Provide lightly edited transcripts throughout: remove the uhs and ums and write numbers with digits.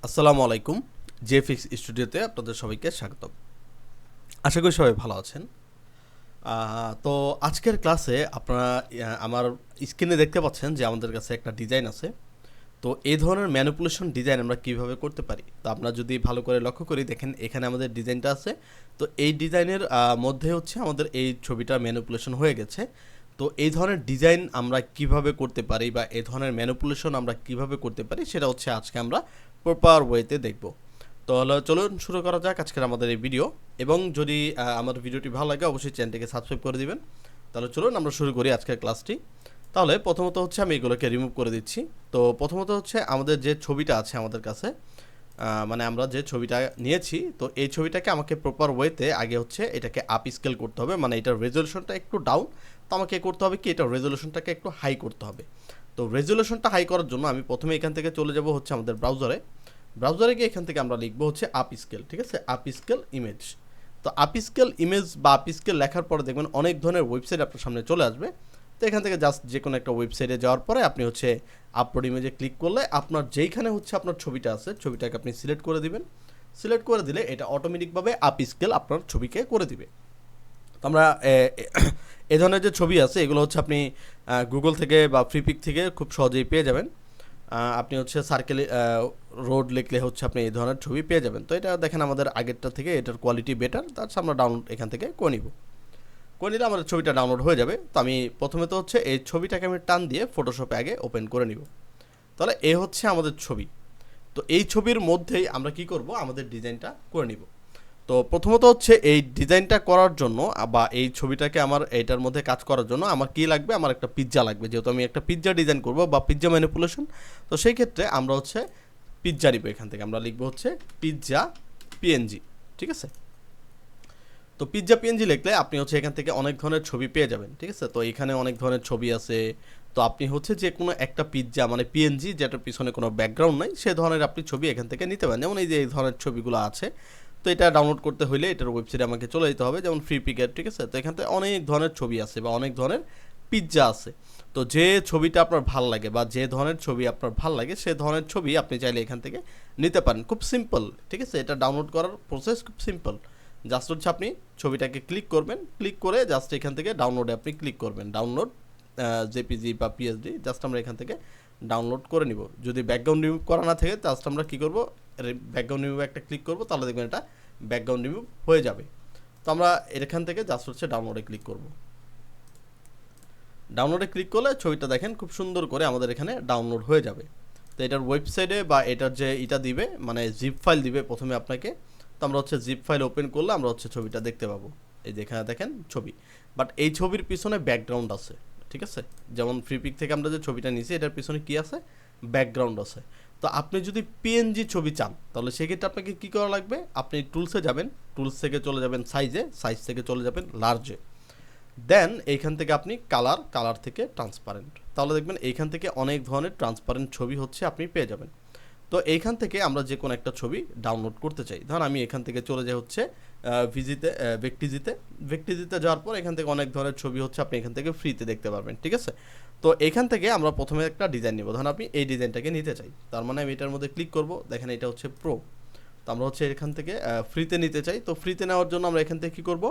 আসসালামু আলাইকুম। জেফিক্স স্টুডিওতে আপনাদের সবাইকে স্বাগতম। আশা করি সবাই ভালো আছেন। তো আজকের ক্লাসে আপনারা আমার স্ক্রিনে দেখতে পাচ্ছেন যে আমাদের কাছে একটা ডিজাইন আছে। তো এই ধরনের ম্যানিপুলেশন ডিজাইন আমরা কিভাবে করতে পারি, তো আপনারা যদি ভালো করে লক্ষ্য করি দেখেন এখানে আমাদের ডিজাইনটা আছে। তো এই ডিজাইনের মধ্যে হচ্ছে আমাদের এই ছবিটা ম্যানিপুলেশন হয়ে গেছে। তো এই ধরনের ডিজাইন আমরা কিভাবে করতে পারি বা এই ধরনের ম্যানিপুলেশন আমরা কিভাবে করতে পারি সেটা হচ্ছে আজকে আমরা প্রপার ওয়েতে দেখব। তো হলো চলুন শুরু করা যাক আজকের আমাদের এই ভিডিও। এবং যদি আমার ভিডিওটি ভালো লাগে অবশ্যই চ্যানেলটিকে সাবস্ক্রাইব করে দিবেন। তাহলে চলুন আমরা শুরু করি আজকের ক্লাসটি। তাহলে প্রথমত হচ্ছে আমি এগুলোকে রিমুভ করে দিচ্ছি। তো প্রথমত হচ্ছে আমাদের যে ছবিটা আছে আমাদের কাছে, মানে আমরা যে ছবিটা নিয়েছি, তো এই ছবিটাকে আমাকে প্রপার ওয়েতে আগে হচ্ছে এটাকে আপ স্কেল করতে হবে, মানে এটার রেজলিউশনটা একটু ডাউন। তো আমাকে করতে হবে কি, এটার রেজলিউশনটাকে একটু হাই করতে হবে। তো রেজলিউশনটা হাই করার জন্য আমি প্রথমে এখান থেকে চলে যাব হচ্ছে আমাদের ব্রাউজারে গিয়ে এখান থেকে আমরা লিখবো হচ্ছে আপ স্কেল, ঠিক আছে, আপ স্কেল ইমেজ। তো আপ স্কেল ইমেজ বা আপ স্কেল লেখার পরে দেখবেন অনেক ধরনের ওয়েবসাইট আপনার সামনে চলে আসবে। তো এখান থেকে জাস্ট যে কোনো একটা ওয়েবসাইটে যাওয়ার পরে আপনি হচ্ছে আপলোড ইমেজে ক্লিক করলে আপনার যেইখানে হচ্ছে আপনার ছবিটা আছে ছবিটাকে আপনি সিলেক্ট করে দিবেন। সিলেক্ট করে দিলে এটা অটোমেটিকভাবে আপ স্কেল আপনার ছবিকে করে দিবে। তো আমরা এ ধরনের যে ছবি আছে এগুলো হচ্ছে আপনি গুগল থেকে বা ফ্রিপিক থেকে খুব সহজেই পেয়ে যাবেন। আপনি হচ্ছে সার্কেল রোড লিখলে হচ্ছে আপনি এই ধরনের ছবি পেয়ে যাবেন। তো এটা দেখেন আমাদের আগেরটা থেকে এটার কোয়ালিটি বেটার, তার আমরা ডাউনলোড এখান থেকে করে নিব। করে নিলে আমাদের ছবিটা ডাউনলোড হয়ে যাবে। তো আমি প্রথমে তো হচ্ছে এই ছবিটাকে আমি টান দিয়ে ফটোশপে আগে ওপেন করে নিব। তাহলে এ হচ্ছে আমাদের ছবি। তো এই ছবির মধ্যেই আমরা কি করব, আমাদের ডিজাইনটা করে নিব। তো প্রথমত হচ্ছে এই ডিজাইনটা করার জন্য বা এই ছবিটাকে আমার এইটার মধ্যে কাজ করার জন্য আমার কি লাগবে, আমার একটা পিৎজা লাগবে, যেহেতু আমি একটা পিৎজা ডিজাইন করব বা পিৎজা ম্যানিপুলেশন। তো সেই ক্ষেত্রে আমরা হচ্ছে পিৎজা নিব, এখান থেকে আমরা লিখবো হচ্ছে পিৎজা পিএনজি, ঠিক আছে। তো পিৎজা পিএনজি লিখলে আপনি হচ্ছে এখান থেকে অনেক ধরনের ছবি পেয়ে যাবেন, ঠিক আছে। তো এখানে অনেক ধরনের ছবি আছে। তো আপনি হচ্ছে যে কোনো একটা পিৎজা মানে পিএনজি যেটার পিছনে কোনো ব্যাকগ্রাউন্ড নাই সে ধরনের আপনি ছবি এখান থেকে নিতে পারেন। যেমন এই যে এই ধরনের ছবিগুলো আছে। তো এটা ডাউনলোড করতে হলে এটার ওয়েবসাইটে আমাকে চলে যেতে হবে, যেমন ফ্রি পিকের, ঠিক আছে। তো এখান থেকে অনেক ধরনের ছবি আছে বা অনেক ধরনের পিৎজা আছে। তো যে ছবিটা আপনার ভাল লাগে বা যে ধরনের ছবি আপনার ভাল লাগে সে ধরনের ছবি আপনি চাইলে এখান থেকে নিতে পারেন। খুব সিম্পল, ঠিক আছে। এটা ডাউনলোড করার প্রসেস খুব সিম্পল। জাস্ট হচ্ছে আপনি ছবিটাকে ক্লিক করবেন, ক্লিক করে জাস্ট এখান থেকে ডাউনলোডে আপনি ক্লিক করবেন, ডাউনলোড জেপিজি বা পিএসডি জাস্ট আমরা এখান থেকে ডাউনলোড করে নিব। যদি ব্যাকগ্রাউন্ড রিমুভ করা না থাকে জাস্ট আমরা কী করবো, ব্যাকগ্রাউন্ড রিমুভ একটা ক্লিক করবো, তাহলে দেখবেন এটা ব্যাকগ্রাউন্ড রিমুভ হয়ে যাবে। তো আমরা এখান থেকে জাস্ট হচ্ছে ডাউনলোডে ক্লিক করব। ডাউনলোডে ক্লিক করলে ছবিটা দেখেন খুব সুন্দর করে আমাদের এখানে ডাউনলোড হয়ে যাবে। তো এটার ওয়েবসাইটে বা এটার যে এটা দিবে মানে জিপ ফাইল দিবে প্রথমে আপনাকে। তো আমরা হচ্ছে জিপ ফাইল ওপেন করলে আমরা হচ্ছে ছবিটা দেখতে পাবো। এই যে এখানে দেখেন ছবি, বাট এই ছবির পিছনে ব্যাকগ্রাউন্ড আছে, ঠিক আছে। যেমন ফ্রিপিক থেকে আমরা যে ছবিটা নিয়েছি এটার পিছনে কি আছে, ব্যাকগ্রাউন্ড আছে। তো আপনি যদি পিএনজি ছবি চান তাহলে সেক্ষেত্রে আপনাকে কী করা লাগবে, আপনি টুলসে যাবেন, টুলস থেকে চলে যাবেন সাইজে, সাইজ থেকে চলে যাবেন লার্জে। দেন এইখান থেকে আপনি কালার থেকে ট্রান্সপারেন্ট, তাহলে দেখবেন এইখান থেকে অনেক ধরনের ট্রান্সপারেন্ট ছবি হচ্ছে আপনি পেয়ে যাবেন। তো এইখান থেকে আমরা যে কোনো একটা ছবি ডাউনলোড করতে চাই, ধরুন আমি এখান থেকে চলে যাই হচ্ছে ভেক্টিজিতে যাওয়ার পর এখান থেকে অনেক ধরনের ছবি হচ্ছে আপনি এখান থেকে ফ্রিতে দেখতে পারবেন, ঠিক আছে। তো এখান থেকে আমরা প্রথমে একটা ডিজাইন নেব, ধরুন আপনি এই ডিজাইনটাকে নিতে চাই, তার মানে আমি এটার মধ্যে ক্লিক করব, দেখেন এটা হচ্ছে প্রো। তো আমরা হচ্ছে এখান থেকে ফ্রিতে নিতে চাই। তো ফ্রিতে নেওয়ার জন্য আমরা এখান থেকে কী করব,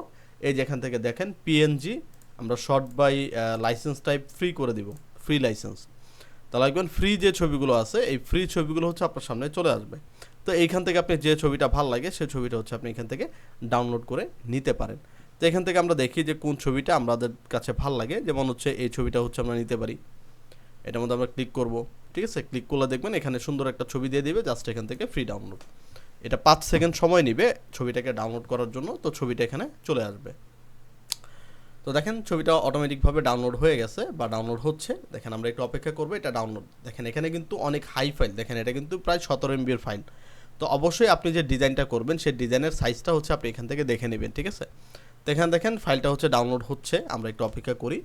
এই যে এখান থেকে দেখেন পিএনজি আমরা sort by license type free করে দিব, ফ্রি লাইসেন্স। তাহলে দেখবেন ফ্রি যে ছবিগুলো আছে এই ফ্রি ছবিগুলো হচ্ছে আপনার সামনে চলে আসবে। তো এইখান থেকে আপনি যে ছবিটা ভালো লাগে সেই ছবিটা হচ্ছে আপনি এখান থেকে ডাউনলোড করে নিতে পারেন। তো এখান থেকে আমরা দেখি যে কোন ছবিটা আমাদের কাছে ভালো লাগে, যেমন হচ্ছে এই ছবিটা হচ্ছে আমরা নিতে পারি। এটার মধ্যে আমরা ক্লিক করব, ঠিক আছে। ক্লিক করলে দেখবেন এখানে সুন্দর একটা ছবি দিয়ে দিবে, জাস্ট এখান থেকে ফ্রি ডাউনলোড। এটা 5 সেকেন্ড সময় নেবে ছবিটাকে ডাউনলোড করার জন্য। তো ছবিটা এখানে চলে আসবে। তো দেখেন ছবিটা অটোমেটিকভাবে ডাউনলোড হয়ে গেছে বা ডাউনলোড হচ্ছে। দেখেন আমরা একটু অপেক্ষা করবো এটা ডাউনলোড। দেখেন এখানে কিন্তু অনেক হাই ফাইল, দেখেন এটা কিন্তু প্রায় 17 MB ফাইল। তো অবশ্যই আপনি যে ডিজাইনটা করবেন সেই ডিজাইনের সাইজটা হচ্ছে আপনি এখান থেকে দেখে নেবেন, ঠিক আছে। তো এখানে দেখেন ফাইলটা হচ্ছে ডাউনলোড হচ্ছে, আমরা একটু অপেক্ষা করি।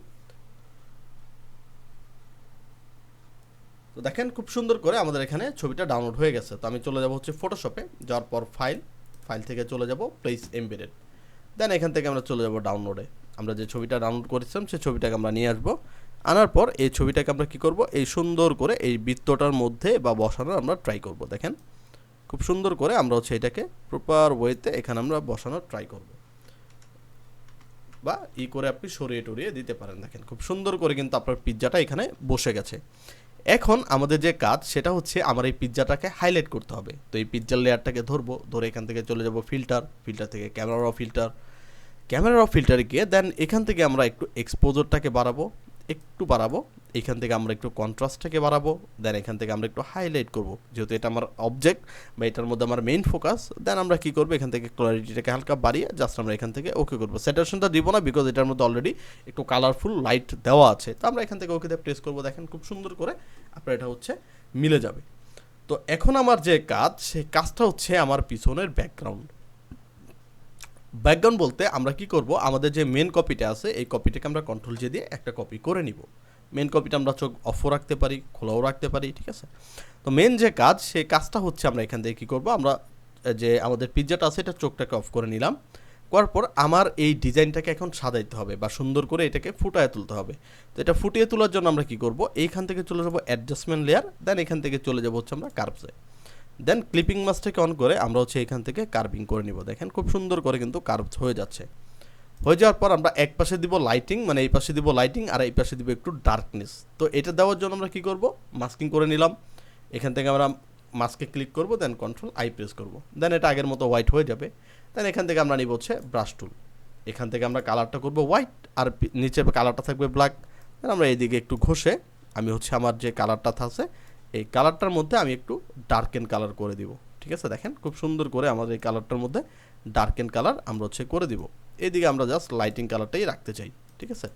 তো দেখেন খুব সুন্দর করে আমাদের এখানে ছবিটা ডাউনলোড হয়ে গেছে। তো আমি চলে যাব হচ্ছে ফটোশপে, যাওয়ার পর ফাইল থেকে চলে যাব প্লেস এমবেডেড। দেন এখান থেকে আমরা চলে যাব ডাউনলোডে। আমরা যে ছবিটা ডাউনলোড করেছিলাম সেই ছবিটাকে আমরা নিয়ে আসবো। আনার পর এই ছবিটাকে আমরা কি করব, এই সুন্দর করে এই বৃত্তটার মধ্যে বা বসানোর আমরা ট্রাই করব। দেখেন খুব সুন্দর করে আমরা হচ্ছে এটাকে প্রপার ওয়েতে এখানে আমরা বসানোর ট্রাই করব, বা করে আপনি সরিয়ে টরিয়ে দিতে পারেন। দেখেন খুব সুন্দর করে কিন্তু আপনার পিৎজাটা এখানে বসে গেছে। এখন আমাদের যে কাজ সেটা হচ্ছে আমার এই পিৎজাটাকে হাইলাইট করতে হবে। তো এই পিৎজার লেয়ারটাকে ধরবো, ধরে এখান থেকে চলে যাব ফিল্টার, ফিল্টার থেকে ক্যামেরা অফ ফিল্টারে গিয়ে দেন এখান থেকে আমরা একটু এক্সপোজারটাকে বাড়াবো, এখান থেকে আমরা একটু কন্ট্রাস্টটাকে বাড়াবো, দেন এখান থেকে আমরা একটু হাইলাইট করব, যেহেতু এটা আমার অবজেক্ট বা এটার মধ্যে আমার মেইন ফোকাস। দেন আমরা কি করবো, এখান থেকে ক্লারিটিটাকে হালকা বাড়িয়ে জাস্ট আমরা এখান থেকে ওকে করবো। স্যাচুরেশনটা দিব না, বিকজ এটার মধ্যে অলরেডি একটু কালারফুল লাইট দেওয়া আছে। তো আমরা এখান থেকে ওকে দিয়ে প্রেস করবো। দেখেন খুব সুন্দর করে আপনার এটা হচ্ছে মিলে যাবে। তো এখন আমার যে কাজ, সেই কাজটা হচ্ছে আমার পিছনের ব্যাকগ্রাউন্ড বলতে আমরা কি করব, আমাদের যে মেন কপিটা আছে এই কপিটাকে আমরা কন্ট্রোল জে দিয়ে একটা কপি করে নিব। মেন কপিটা আমরা চোখ অফও রাখতে পারি, খোলাও রাখতে পারি, ঠিক আছে। তো মেন যে কাজ, সেই কাজটা হচ্ছে আমরা এখান থেকে কী করব, আমরা যে আমাদের পিৎজাটা আছে এটা চোখটাকে অফ করে নিলাম। করার পর আমার এই ডিজাইনটাকে এখন সাজাইতে হবে বা সুন্দর করে এটাকে ফুটিয়ে তুলতে হবে। তো এটা ফুটিয়ে তোলার জন্য আমরা কি করব, এইখান থেকে চলে যাব অ্যাডজাস্টমেন্ট লেয়ার, দেন এখান থেকে চলে যাব হচ্ছে আমরা কার্ভসে, দেন ক্লিপিং মাস্কটাকে অন করে আমরা হচ্ছে এখান থেকে কার্ভিং করে নিব। দেখেন খুব সুন্দর করে কিন্তু কার্ভস হয়ে যাচ্ছে। হয়ে যাওয়ার পর আমরা এক পাশে দিব লাইটিং, মানে এই পাশে দিব লাইটিং আর এই পাশে দিব একটু ডার্কনেস। তো এটা দেওয়ার জন্য আমরা কি করব, মাস্কিং করে নিলাম। এখান থেকে আমরা মাস্কে ক্লিক করব, দেন কন্ট্রোল আই প্রেস করব, দেন এটা আগের মতো হোয়াইট হয়ে যাবে। দেন এখান থেকে আমরা নিব হচ্ছে ব্রাশ টুল, এখান থেকে আমরা কালারটা করব হোয়াইট আর নিচে কালারটা থাকবে ব্ল্যাক। দেন আমরা এইদিকে একটু ঘষে আমি হচ্ছে আমার যে কালারটা থাকছে এই কালারটার মধ্যে আমি একটু ডার্কেন কালার করে দিব, ঠিক আছে। দেখেন খুব সুন্দর করে আমাদের এই কালারটার মধ্যে ডার্কেন কালার আমরা হচ্ছে করে দিব। এইদিকে আমরা জাস্ট লাইটিং কালারটাই রাখতে চাই, ঠিক আছে।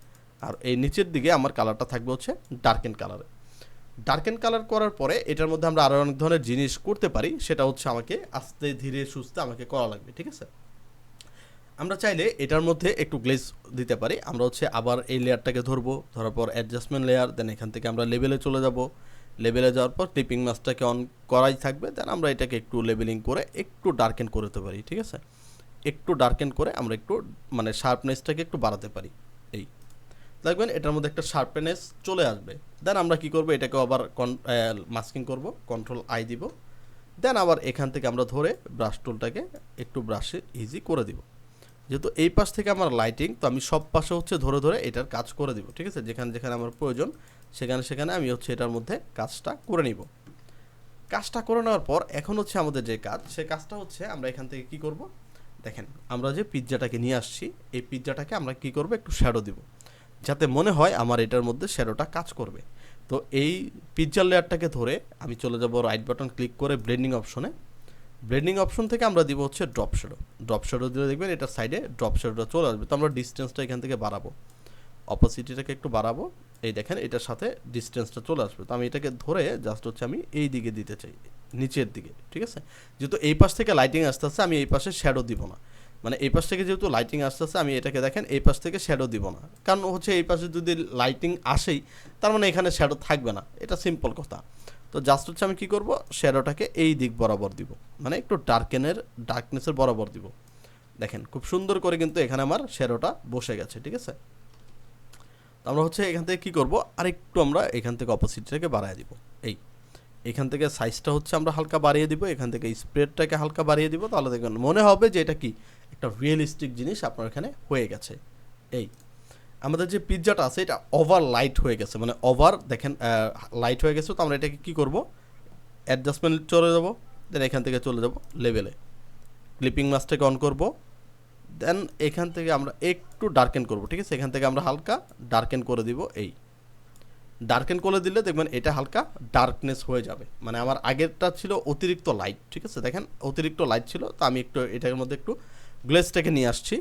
আর এই নিচের দিকে আমার কালারটা থাকবে হচ্ছে ডার্কেন কালার করার পরে এটার মধ্যে আমরা আরও অনেক ধরনের জিনিস করতে পারি, সেটা হচ্ছে আমাকে আস্তে ধীরে সুস্থে আমাকে করা লাগবে, ঠিক আছে। আমরা চাইলে এটার মধ্যে একটু গ্লেজ দিতে পারি। আমরা হচ্ছে আবার এই লেয়ারটাকে ধরবো, ধরার পর অ্যাডজাস্টমেন্ট লেয়ার, দেন এখান থেকে আমরা লেভেলে চলে যাব। লেভেলে যাওয়ার পর ক্লিপিং মাস্কটাকে অন করাই থাকবে, দেন আমরা এটাকে একটু লেভেলিং করে একটু ডার্কেন করতে পারি, ঠিক আছে। একটু ডার্কেন করে আমরা একটু মানে শার্পনেসটাকে একটু বাড়াতে পারি। এই দেখবেন এটার মধ্যে একটা শার্পনেস চলে আসবে। দেন আমরা কি করব, এটাকে আবার মাস্কিং করব, কন্ট্রোল আই দিব। দেন আবার এখান থেকে আমরা ধরে ব্রাশ টুলটাকে একটু ব্রাশে ইজি করে দিব। যেহেতু এই পাশ থেকে আমার লাইটিং, তো আমি সব পাশে হচ্ছে ধরে ধরে এটার কাজ করে দিব, ঠিক আছে। যেখানে যেখানে আমার প্রয়োজন সেখানে আমি হচ্ছে এটার মধ্যে কাজটা করে নিব। কাজটা করে নেওয়ার পর এখন হচ্ছে আমাদের যে কাজ, সে কাজটা হচ্ছে আমরা এখান থেকে কি করব, দেখেন আমরা যে পিৎজাটাকে নিয়ে আসছি এই পিৎজাটাকে আমরা কি করব, একটু শ্যাডো দিব, যাতে মনে হয় আমার এটার মধ্যে শ্যাডোটা কাজ করবে। তো এই পিৎজার লেয়ারটাকে ধরে আমি চলে যাব রাইট বাটন ক্লিক করে ব্লেন্ডিং অপশন থেকে আমরা দিব হচ্ছে ড্রপ শ্যাডো দিলে দেখবেন এটার সাইডে ড্রপ শ্যাডোটা চলে আসবে। তো আমরা ডিস্টেন্সটা এখান থেকে বাড়াবো, অপোসিটিটাকে একটু বাড়াবো, এই দেখেন এটার সাথে ডিস্টেন্সটা চলে আসবে। তো আমি এটাকে ধরে জাস্ট হচ্ছে আমি এই দিকে দিতে চাই, নিচের দিকে, ঠিক আছে। যেহেতু এই পাশ থেকে লাইটিং আসতে আসতে আমি এই পাশে শ্যাডো দিব না, মানে এই পাশ থেকে যেহেতু লাইটিং আসতে আসতে আমি এটাকে দেখেন এই পাশ থেকে শ্যাডো দিব না, কারণ হচ্ছে এই পাশে যদি লাইটিং আসেই তার মানে এখানে শ্যাডো থাকবে না, এটা সিম্পল কথা। তো জাস্ট হচ্ছে আমি কী করব, শ্যাডোটাকে এই দিক বরাবর দিব, মানে একটু ডার্কনেসের বরাবর দিব। দেখেন খুব সুন্দর করে কিন্তু এখানে আমার শ্যাডোটা বসে গেছে, ঠিক আছে। তো আমরা হচ্ছে এখান থেকে কী করবো, আর একটু আমরা এখান থেকে অপোজিটটাকে বাড়ায় দিব। এখান থেকে সাইজটা হচ্ছে আমরা হালকা বাড়িয়ে দিব, এখান থেকে স্প্রেডটাকে হালকা বাড়িয়ে দিব, তাহলে দেখবেন মনে হবে যে এটা কি একটা রিয়েলিস্টিক জিনিস আপনার এখানে হয়ে গেছে। আমাদের যে পিৎজাটা আছে এটা ওভার লাইট হয়ে গেছে, মানে ওভার দেখেন লাইট হয়ে গেছে। তো আমরা এটাকে কী করবো, অ্যাডজাস্টমেন্ট চলে যাব, দেন এখান থেকে চলে যাব লেভেলে, ক্লিপিং মাস্কটাকে অন করব, দেন এখান থেকে আমরা একটু ডার্কেন করব, ঠিক আছে। এখান থেকে আমরা হালকা ডার্কেন করে দিব। ডার্কেন করে দিলে দেখবেন এটা হালকা ডার্কনেস হয়ে যাবে, মানে আমার আগেরটা ছিল অতিরিক্ত লাইট, ঠিক আছে। দেখেন অতিরিক্ত লাইট ছিল, তো আমি একটু এটার মধ্যে একটু গ্লেজটাকে নিয়ে আসছি।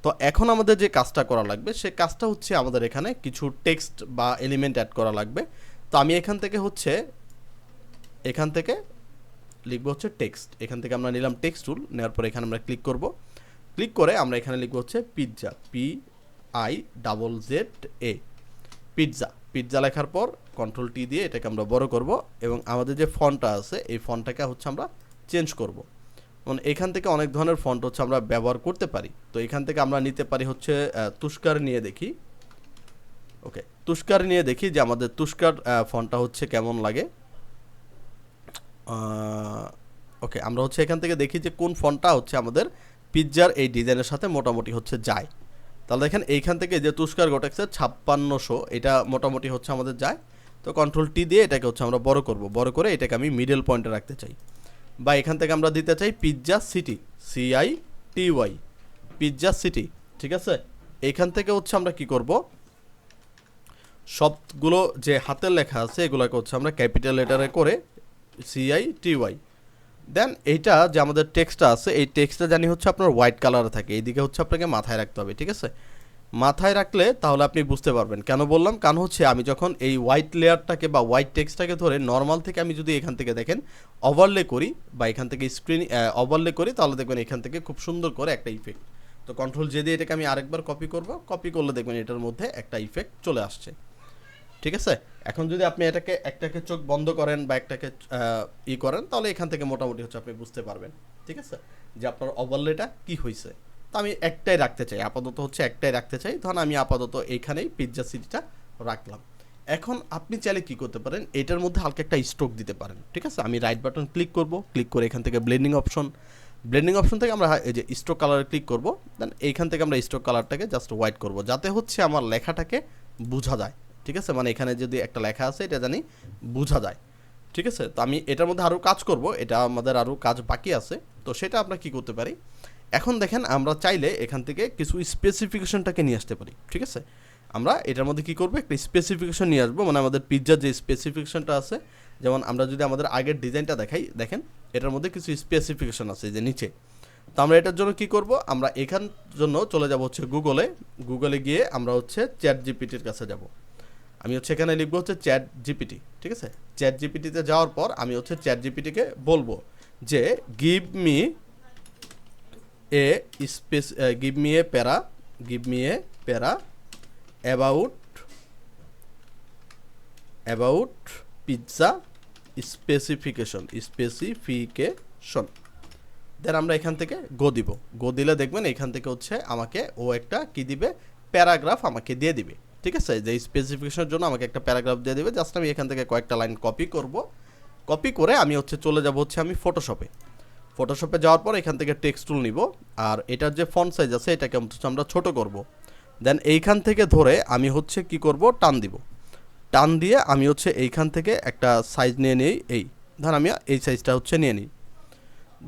তো এখন আমাদের যে কাজটা করা লাগবে সে কাজটা হচ্ছে আমাদের এখানে কিছু টেক্সট বা এলিমেন্ট অ্যাড করা লাগবে। তো আমি এখান থেকে লিখবো হচ্ছে টেক্সট, এখান থেকে আমরা নিলাম টেক্সট টুল, নেওয়ার পরে এখানে আমরা ক্লিক করে আমরা এখানে লিখবো হচ্ছে পিৎজা, PIZZA, পিৎজা লেখার পর কন্ট্রোল টি দিয়ে এটাকে আমরা বড় করব, এবং আমাদের যে ফন্টটা আছে এই ফন্টটাকে হচ্ছে আমরা চেঞ্জ করব। মানে এখান থেকে অনেক ধরনের ফন্ট হচ্ছে আমরা ব্যবহার করতে পারি। তো এখান থেকে আমরা নিতে পারি হচ্ছে তুষ্কার নিয়ে দেখি যে আমাদের তুষ্কার ফন্টটা হচ্ছে কেমন লাগে। ওকে, আমরা হচ্ছে এখান থেকে দেখি যে কোন ফন্টটা হচ্ছে আমাদের পিৎজার এই ডিজাইনের সাথে মোটামুটি হচ্ছে যায়। তাহলে দেখেন এইখান থেকে যে তুষার গোটেক্সের 5600 এটা মোটামুটি হচ্ছে আমাদের যায়। তো কন্ট্রোল টি দিয়ে এটাকে হচ্ছে আমরা বড় করব, বড় করে এটাকে আমি মিডল পয়েন্টে রাখতে চাই। বা এখান থেকে আমরা দিতে চাই pizza city, CITY, pizza city. ঠিক আছে, এইখান থেকে হচ্ছে আমরা কি করব, সবগুলো যে হাতের লেখা আছে এগুলোকে হচ্ছে আমরা ক্যাপিটাল লেটারে করে CITY। দেন এইটা যে আমাদের টেক্সটটা আছে এই টেক্সটটা জানি হচ্ছে আপনার হোয়াইট কালারে থাকে, এইদিকে হচ্ছে আপনাকে মাথায় রাখতে হবে। ঠিক আছে, মাথায় রাখলে তাহলে আপনি বুঝতে পারবেন কেন বললাম। কারণ হচ্ছে আমি যখন এই হোয়াইট লেয়ারটাকে বা হোয়াইট টেক্সটটাকে ধরে নর্মাল থেকে আমি যদি এখান থেকে দেখেন ওভারলে করি বা এখান থেকে স্ক্রিন ওভারলে করি, তাহলে দেখবেন এখান থেকে খুব সুন্দর করে একটা ইফেক্ট। তো কন্ট্রোল জে দিয়ে এটাকে আমি আরেকবার কপি করব, কপি করলে দেখবেন এটার মধ্যে একটা ইফেক্ট চলে আসছে। ঠিক আছে, এখন যদি আপনি একটাকে চোখ বন্ধ করেন বা একটাকে করেন, তাহলে এখান থেকে মোটামুটি হচ্ছে আপনি বুঝতে পারবেন। ঠিক আছে, যে আপনার ওভারলেটা কি হয়েছে। তো আমি একটাই রাখতে চাই, আপাতত হচ্ছে একটাই রাখতে চাই। ধরুন আমি আপাতত এইখানেই পিৎজা সিটিটা রাখলাম। এখন আপনি চাইলে কি করতে পারেন, এটার মধ্যে হালকা একটা স্ট্রোক দিতে পারেন। ঠিক আছে, আমি রাইট বাটন ক্লিক করব, ক্লিক করে এখান থেকে ব্লেন্ডিং অপশন থেকে আমরা এই যে স্ট্রোক কালারে ক্লিক করব। দেন এইখান থেকে আমরা স্ট্রোক কালারটাকে জাস্ট হোয়াইট করব, যাতে হচ্ছে আমার লেখাটাকে বোঝা যায়। ঠিক আছে, মানে এখানে যদি একটা লেখা আছে এটা জানি বোঝা যায়। ঠিক আছে, তো আমি এটার মধ্যে আরও কাজ করব, এটা আমাদের আরও কাজ বাকি আছে। তো সেটা আমরা কি করতে পারি, এখন দেখেন আমরা চাইলে এখান থেকে কিছু স্পেসিফিকেশনটাকে নিয়ে আসতে পারি। ঠিক আছে, আমরা এটার মধ্যে কি করব, একটা স্পেসিফিকেশন নিয়ে আসবো, মানে আমাদের পিৎজার যে স্পেসিফিকেশনটা আছে, যেমন আমরা যদি আমাদের আগের ডিজাইনটা দেখাই, দেখেন এটার মধ্যে কিছু স্পেসিফিকেশন আছে যে নিচে। তো আমরা এটার জন্য কি করব, আমরা এখান জন্য চলে যাব হচ্ছে গুগলে গিয়ে আমরা হচ্ছে চ্যাট জিপিটির কাছে যাব। আমি হচ্ছে এখানে লিখবো হচ্ছে চ্যাট জিপিটি। ঠিক আছে, চ্যাট জিপিটিতে যাওয়ার পর আমি হচ্ছে চ্যাট জিপিটিকে বলবো যে গিভ মি এ প্যারা অ্যাবাউট পিৎজা স্পেসিফিকেশন। দেন আমরা এখান থেকে গো দিলে দেখবেন এখান থেকে হচ্ছে আমাকে ও একটা কি দিবে, প্যারাগ্রাফ আমাকে দিয়ে দিবে। ঠিক আছে, যে স্পেসিফিকেশনের জন্য আমাকে একটা প্যারাগ্রাফ দিয়ে দিবে। জাস্ট আমি এখান থেকে কয়েকটা লাইন কপি করব, কপি করে আমি হচ্ছে চলে যাব হচ্ছে আমি ফটোশপে যাওয়ার পর এখান থেকে টেক্সট টুল নিব, আর এটার যে ফন্ট সাইজ আছে এটাকে হচ্ছে আমরা ছোট করব। দেন এইখান থেকে ধরে আমি হচ্ছে কি করব, টান দিয়ে আমি হচ্ছে এইখান থেকে একটা সাইজ নিয়ে নিই, এই ধর আমি এই সাইজটা হচ্ছে নিয়ে নিই।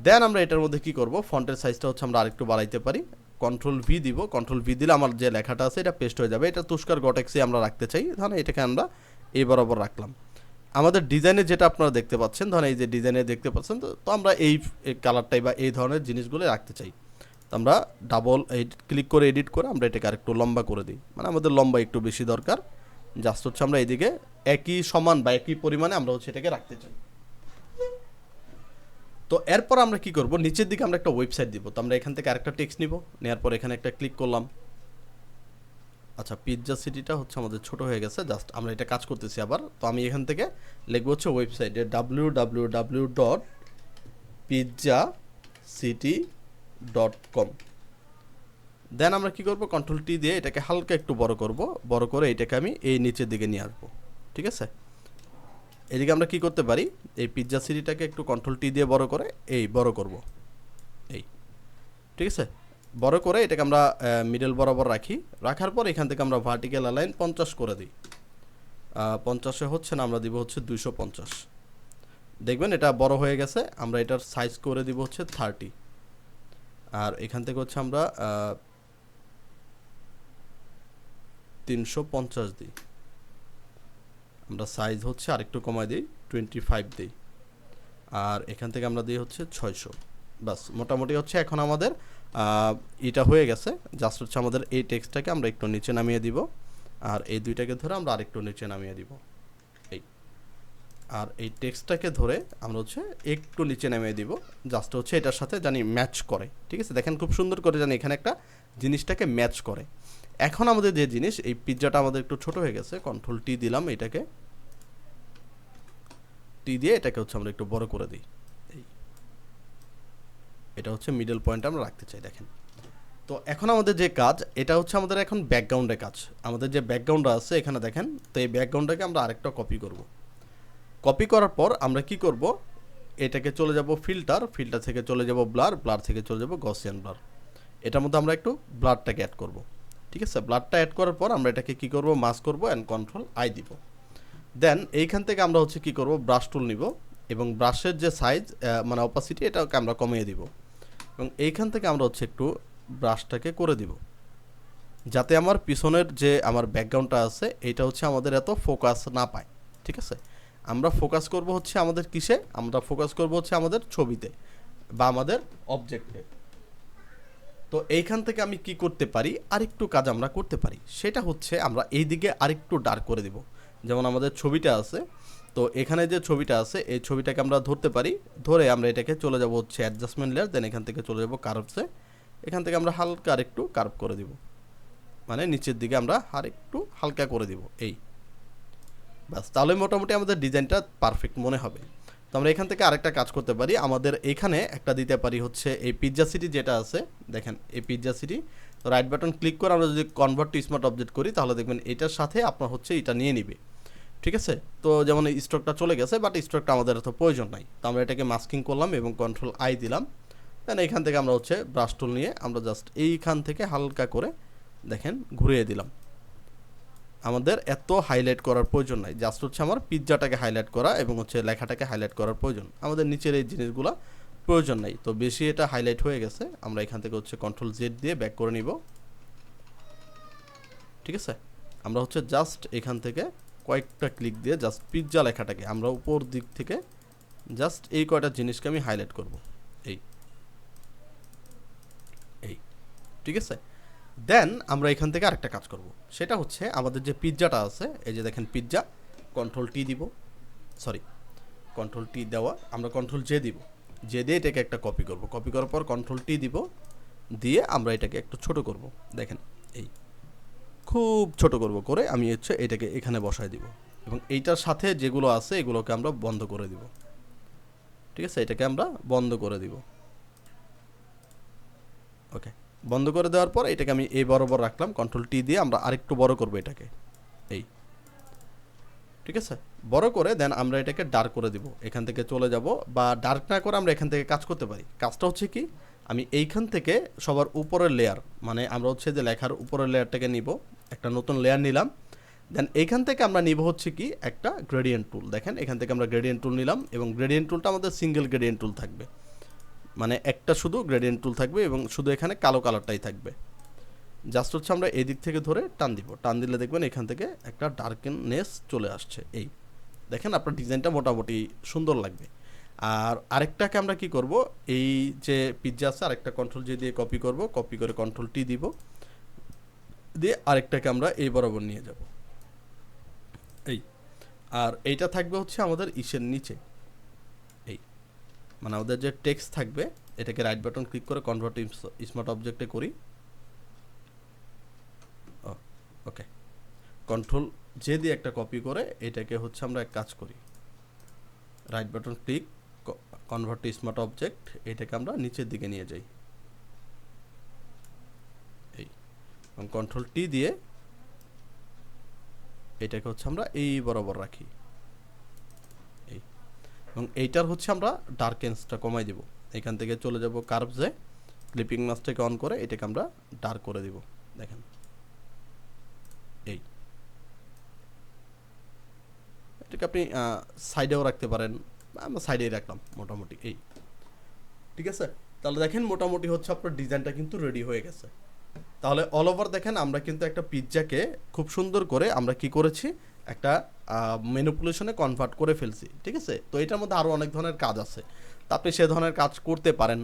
দেন আমরা এটার মধ্যে কি করব, ফন্টের সাইজটা হচ্ছে আমরা আরেকটু বাড়াইতে পারি, কন্ট্রোল ভি দিব। কন্ট্রোল ভি দিলে আমার যে লেখাটা আছে এটা পেস্ট হয়ে যাবে। এটা তুষার গটেক্সে আমরা রাখতে চাই, ধরেন এটাকে আমরা এই বরাবর রাখলাম। আমাদের ডিজাইনে যেটা আপনারা দেখতে পাচ্ছেন, ধরেন এই যে ডিজাইনে দেখতে পাচ্ছেন, তো আমরা এই কালারটাই বা এই ধরনের জিনিসগুলো রাখতে চাই। তো আমরা ক্লিক করে এডিট করে আমরা এটাকে আরেকটু লম্বা করে দিই, মানে আমাদের লম্বা একটু বেশি দরকার। জাস্ট হচ্ছে আমরা এইদিকে একই সমান বা একই পরিমাণে আমরা হচ্ছে এটাকে রাখতে চাই। তো এরপর আমরা কি করব, নিচের দিকে আমরা একটা ওয়েবসাইট দিব। তো আমরা এখান থেকে আরেকটা টেক্সট নিব, নেওয়ার পর এখানে একটা ক্লিক করলাম। আচ্ছা, পিৎজা সিটিটা হচ্ছে আমাদের ছোট হয়ে গেছে, জাস্ট আমরা এটা কাজ করতেছি আবার। তো আমি এখান থেকে লিখব হচ্ছে ওয়েবসাইটে www.pizzacity.com। দেন আমরা কি করব, কন্ট্রোল টি দিয়ে এটাকে হালকা একটু বড় করব, বড় করে এটাকে আমি এই নিচের দিকে নিয়ে আসবো। ঠিক আছে, এদিকে আমরা কি করতে পারি, এই পিৎজা সিটিটাকে একটু কন্ট্রোল টি দিয়ে বড় করে বড় করব, এই। ঠিক আছে, বড় করে এটাকে আমরা মিডল বরাবর রাখার পর এখান থেকে আমরা ভার্টিক্যাল অ্যালাইন 50 করে দিই। 50-এ হচ্ছে না, আমরা দিব হচ্ছে 250। দেখবেন এটা বড় হয়ে গেছে। আমরা এটার সাইজ করে দিব হচ্ছে 30, আর এখান থেকে হচ্ছে আমরা 350 দিই। আমরা সাইজ হচ্ছে আরেকটু কমাই দিই, 25 দিই, আর এখান থেকে আমরা দিই হচ্ছে 600। বাস, মোটামুটি হচ্ছে এখন আমাদের এটা হয়ে গেছে। জাস্ট হচ্ছে আমাদের এই টেক্সটটাকে আমরা একটু নিচে নামিয়ে দিব, আর এই দুইটাকে ধরে আমরা আরেকটু নিচে নামিয়ে দিব, এই। আর এই টেক্সটটাকে ধরে আমরা হচ্ছে একটু নিচে নামিয়ে দিব, জাস্ট হচ্ছে এটার সাথে জানি ম্যাচ করে। ঠিক আছে, দেখেন খুব সুন্দর করে জানি এখানে একটা জিনিসটাকে ম্যাচ করে। এখন আমাদের যে জিনিস, এই পিৎজাটা আমাদের একটু ছোট হয়ে গেছে, কন্ট্রোল টি দিলাম, এটাকে টি দিয়ে এটাকে হচ্ছে আমরা একটু বড় করে দিই, এই। এটা হচ্ছে মিডল পয়েন্ট আমরা রাখতে চাই, দেখেন। তো এখন আমাদের যে কাজ, এটা হচ্ছে আমাদের এখন ব্যাকগ্রাউন্ডের কাজ। আমাদের যে ব্যাকগ্রাউন্ড আছে এখানে দেখেন, তো এই ব্যাকগ্রাউন্ডটাকে আমরা আরেকটা কপি করব। কপি করার পর আমরা কি করব, এটাকে চলে যাব ফিল্টার, ফিল্টার থেকে চলে যাব ব্লার, ব্লার থেকে চলে যাব গসিয়ান ব্লার। এটার মধ্যে আমরা একটু ব্লারটাকে অ্যাড করব। ঠিক আছে, ব্লারটা অ্যাড করার পর আমরা এটাকে কি করব, মাস্ক করব অ্যান্ড কন্ট্রোল আই দিব। দেন এইখান থেকে আমরা হচ্ছে কি করব, ব্রাশ টুল নিব এবং ব্রাশের যে সাইজ মানে অপাসিটি এটাকে আমরা কমিয়ে দিব এবং এইখান থেকে আমরা হচ্ছে একটু ব্রাশটাকে করে দিব যাতে আমার পিছনের যে আমার ব্যাকগ্রাউন্ডটা আছে এটা হচ্ছে আমাদের এত ফোকাস না পায়। ঠিক আছে, আমরা ফোকাস করব হচ্ছে আমাদের কিসে, আমরা ফোকাস করব হচ্ছে আমাদের ছবিতে বা আমাদের অবজেক্টে। তো এইখান থেকে আমি কি করতে পারি, আরেকটু কাজ আমরা করতে পারি, সেটা হচ্ছে আমরা এই দিকে আরেকটু ডার্ক করে দিব। যেমন আমাদের ছবিটা আছে, তো এখানে যে ছবিটা আছে এই ছবিটাকে আমরা ধরতে পারি, ধরে আমরা এটাকে চলে যাব হচ্ছে অ্যাডজাস্টমেন্ট লেয়ার, দেন এখান থেকে চলে যাব কার্ভসে, এখান থেকে আমরা হালকা আরেকটু কার্ভ করে দিব, মানে নিচের দিকে আমরা আরেকটু হালকা করে দিব এই, বাস। তাহলে মোটামুটি আমাদের ডিজাইনটা পারফেক্ট মনে হবে। তো আমরা এখান থেকে আরেকটা কাজ করতে পারি, আমাদের এখানে একটা দিতে পারি হচ্ছে এই পিৎজা সিটি যেটা আছে, দেখেন এই পিৎজা সিটি, তো রাইট বাটন ক্লিক করে আমরা যদি কনভার্ট টু স্মার্ট অবজেক্ট করি তাহলে দেখবেন এটার সাথে আপনার হচ্ছে এটা নিয়ে নিবে। ঠিক আছে, তো যেমন এই স্ট্রোকটা চলে গেছে, বাট স্ট্রোকটা আমাদের এত প্রয়োজন নাই, তো আমরা এটাকে মাস্কিং করলাম এবং কন্ট্রোল আই দিলাম। দেন এইখান থেকে আমরা হচ্ছে ব্রাশ টুল নিয়ে আমরা জাস্ট এইখান থেকে হালকা করে দেখেন ঘুরিয়ে দিলাম। আমাদের এত হাইলাইট করার প্রয়োজন নাই, জাস্ট হচ্ছে আমার পিৎজাটাকে হাইলাইট করা এবং হচ্ছে লেখাটাকে হাইলাইট করার প্রয়োজন, আমাদের নিচের এই জিনিসগুলো প্রয়োজন নাই। তো বেশি এটা হাইলাইট হয়ে গেছে, আমরা এখান থেকে হচ্ছে কন্ট্রোল জেড দিয়ে ব্যাক করে নিব। ঠিক আছে, আমরা হচ্ছে জাস্ট এখান থেকে কয়েকটা ক্লিক দিয়ে জাস্ট পিৎজা লেখাটাকে আমরা উপর দিক থেকে জাস্ট এই কয়টা জিনিসকে আমি হাইলাইট করব এই এই ঠিক আছে। দেন আমরা এখান থেকে আরেকটা কাজ করব, সেটা হচ্ছে আমাদের যে পিৎজাটা আছে, এই যে দেখেন পিৎজা, কন্ট্রোল টি দিব, সরি কন্ট্রোল টি দেওয়া, আমরা কন্ট্রোল জে দিব, জে দিয়ে এটাকে একটা কপি করব, কপি করার পর কন্ট্রোল টি দিব, দিয়ে আমরা এটাকে একটু ছোট করব, দেখেন এই খুব ছোট করব, করে আমি হচ্ছে এটাকে এখানে বসায় দিব এবং এইটার সাথে যেগুলো আছে এগুলোকে আমরা বন্ধ করে দিব। ঠিক আছে, এটাকে আমরা বন্ধ করে দিব। ওকে, বন্ধ করে দেওয়ার পর এটাকে আমি এই বরাবর রাখলাম, কন্ট্রোল টি দিয়ে আমরা আরেকটু বড় করব এটাকে এই। ঠিক আছে, বড় করে দেন আমরা এটাকে ডার্ক করে দিব, এখান থেকে চলে যাব, বা ডার্ক না করে আমরা এখান থেকে কাজ করতে পারি। কাজটা হচ্ছে কি, আমি এইখান থেকে সবার উপরের লেয়ার, মানে আমরা হচ্ছে যে লেখার উপরের লেয়ারটাকে নিব, একটা নতুন লেয়ার নিলাম, দেন এইখান থেকে আমরা নিব হচ্ছে কি একটা গ্রেডিয়েন্ট টুল, দেখেন এখান থেকে আমরা গ্রেডিয়েন্ট টুল নিলাম এবং গ্রেডিয়েন্ট টুলটা আমাদের সিঙ্গেল গ্রেডিয়েন্ট টুল থাকবে, মানে একটা শুধু গ্রেডিয়েন্ট টুল থাকবে এবং শুধু এখানে কালো কালারটাই থাকবে। জাস্ট হচ্ছে আমরা এই দিক থেকে ধরে টান দিব, টান দিলে দেখবেন এখান থেকে একটা ডার্কেননেস চলে আসছে এই, দেখেন আপনার ডিজাইনটা মোটামুটি সুন্দর লাগবে। আর আরেকটাকে আমরা কি করব, এই যে পিৎজা আছে আরেকটা কন্ট্রোল জে দিয়ে কপি করব, কপি করে কন্ট্রোল টি দিব, দিয়ে আরেকটাকে আমরা এই বরাবর নিয়ে যাব এই, আর এইটা থাকবে হচ্ছে আমাদের ইসের নিচে এই, মানে আমাদের যে টেক্সট থাকবে এটাকে রাইট বাটন ক্লিক করে কনভার্ট স্মার্ট অবজেক্টে করি, ওকে, কন্ট্রোল জে দিয়ে একটা কপি করে এটাকে হচ্ছে আমরা এক কাজ করি, right button click convert to smart object, এটাকে আমরা নিচের দিকে নিয়ে যাই এই, এবং কন্ট্রোল টি দিয়ে এটাকে হচ্ছে আমরা এই বরাবর রাখি এই, এবং এইটার হচ্ছে আমরা ডার্কেন্সটা কমাই দেব, এখান থেকে চলে যাব কার্ভসে, ক্লিপিং মাস্কটাকে অন করে এটাকে আমরা ডার্ক করে দিব, দেখেন এই, এটাকে আপনি সাইডেও রাখতে পারেন, আমরা সাইডেই রাখলাম মোটামুটি এই। ঠিক আছে, তাহলে দেখেন মোটামুটি হচ্ছে আপনার ডিজাইনটা কিন্তু রেডি হয়ে গেছে। তাহলে অল ওভার দেখেন আমরা কিন্তু একটা পিৎজাকে খুব সুন্দর করে আমরা কি করেছি, একটা ম্যানিপুলেশনে কনভার্ট করে ফেলছি। ঠিক আছে, তো এটার মধ্যে আরও অনেক ধরনের কাজ আছে, তো আপনি সে ধরনের কাজ করতে পারেন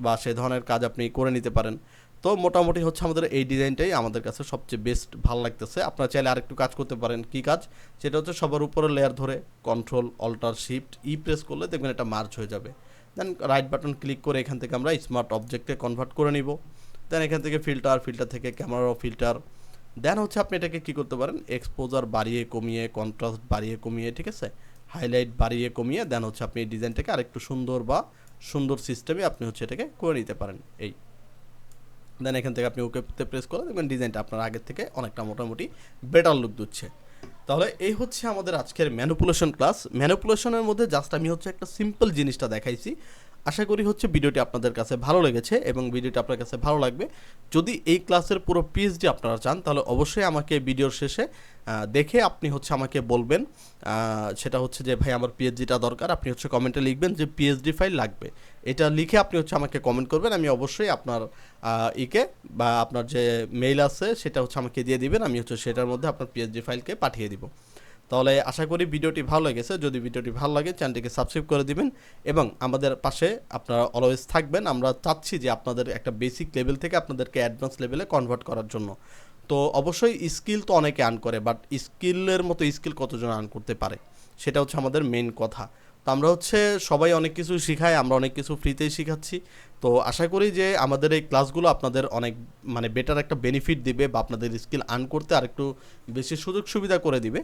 বা সে ধরনের কাজ আপনি করে নিতে পারেন। তো মোটামুটি হচ্ছে আমাদের এই ডিজাইনটাই আমাদের কাছে সবচেয়ে বেস্ট ভালো লাগতেছে। আপনারা চাইলে আরেকটু কাজ করতে পারেন, কি কাজ, সেটা হচ্ছে সবার উপরে লেয়ার ধরে control alter shift E press করলে দেখবেন এটা মার্জ হয়ে যাবে, দেন রাইট বাটন ক্লিক করে এখান থেকে আমরা স্মার্ট অবজেক্টে কনভার্ট করে নিব, দেন এখান থেকে ফিল্টার, ফিল্টার থেকে ক্যামেরা ফিল্টার, দেন হচ্ছে আপনি এটাকে কী করতে পারেন, এক্সপোজার বাড়িয়ে কমিয়ে, কন্ট্রাস্ট বাড়িয়ে কমিয়ে, ঠিক আছে, হাইলাইট বাড়িয়ে কমিয়ে, দেন হচ্ছে আপনি এই ডিজাইনটাকে আরেকটু সুন্দর বা সুন্দর সিস্টেমে আপনি হচ্ছে এটাকে করে নিতে পারেন এই। দেন এখান থেকে আপনি ওকেতে প্রেস করে দেখবেন ডিজাইনটা আপনার আগের থেকে অনেকটা মোটামুটি বেটার লুক দিচ্ছে। তাহলে এই হচ্ছে আমাদের আজকের ম্যানিপুলেশন ক্লাস। ম্যানিপুলেশনের মধ্যে জাস্ট আমি হচ্ছে একটা সিম্পল জিনিসটা দেখাইছি। আশা করি হচ্ছে ভিডিওটি আপনাদের কাছে ভালো লেগেছে এবং ভিডিওটি আপনার কাছে ভালো লাগবে। যদি এই ক্লাসের পুরো পিএইচডি আপনারা চান তাহলে অবশ্যই আমাকে ভিডিওর শেষে দেখে আপনি হচ্ছে আমাকে বলবেন, সেটা হচ্ছে যে ভাই আমার পিএইচডিটা দরকার। আপনি হচ্ছে কমেন্টে লিখবেন যে পিএইচডি ফাইল লাগবে, এটা লিখে আপনি হচ্ছে আমাকে কমেন্ট করবেন। আমি অবশ্যই আপনার ইকে বা আপনার যে মেইল আছে সেটা হচ্ছে আমাকে দিয়ে দিবেন, আমি হচ্ছে সেটার মধ্যে আপনার পিএইচডি ফাইলকে পাঠিয়ে দিব। তাহলে আশা করি ভিডিওটি ভালো লেগেছে। যদি ভিডিওটি ভালো লাগে চ্যানেলটিকে সাবস্ক্রাইব করে দিবেন এবং আমাদের পাশে আপনারা অলওয়েজ থাকবেন। আমরা চাচ্ছি যে আপনাদের একটা বেসিক লেভেল থেকে আপনাদেরকে অ্যাডভান্স লেভেলে কনভার্ট করার জন্য। তো অবশ্যই স্কিল তো অনেকে আর্ন করে, বাট স্কিলের মতো স্কিল কতজন আর্ন করতে পারে সেটা হচ্ছে আমাদের মেইন কথা। তো আমরা হচ্ছে সবাই অনেক কিছু শিখাই, আমরা অনেক কিছু ফ্রিতেই শিখাচ্ছি। তো আশা করি যে আমাদের এই ক্লাসগুলো আপনাদের অনেক মানে বেটার একটা বেনিফিট দিবে বা আপনাদের স্কিল আর্ন করতে আরেকটু বেশি সুযোগ সুবিধা করে দিবে।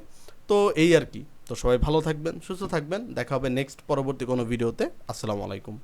তো এই আর কি। তো সবাই ভালো থাকবেন, সুস্থ থাকবেন, দেখা হবে নেক্সট পরবর্তী কোনো ভিডিওতে। আসসালামু আলাইকুম।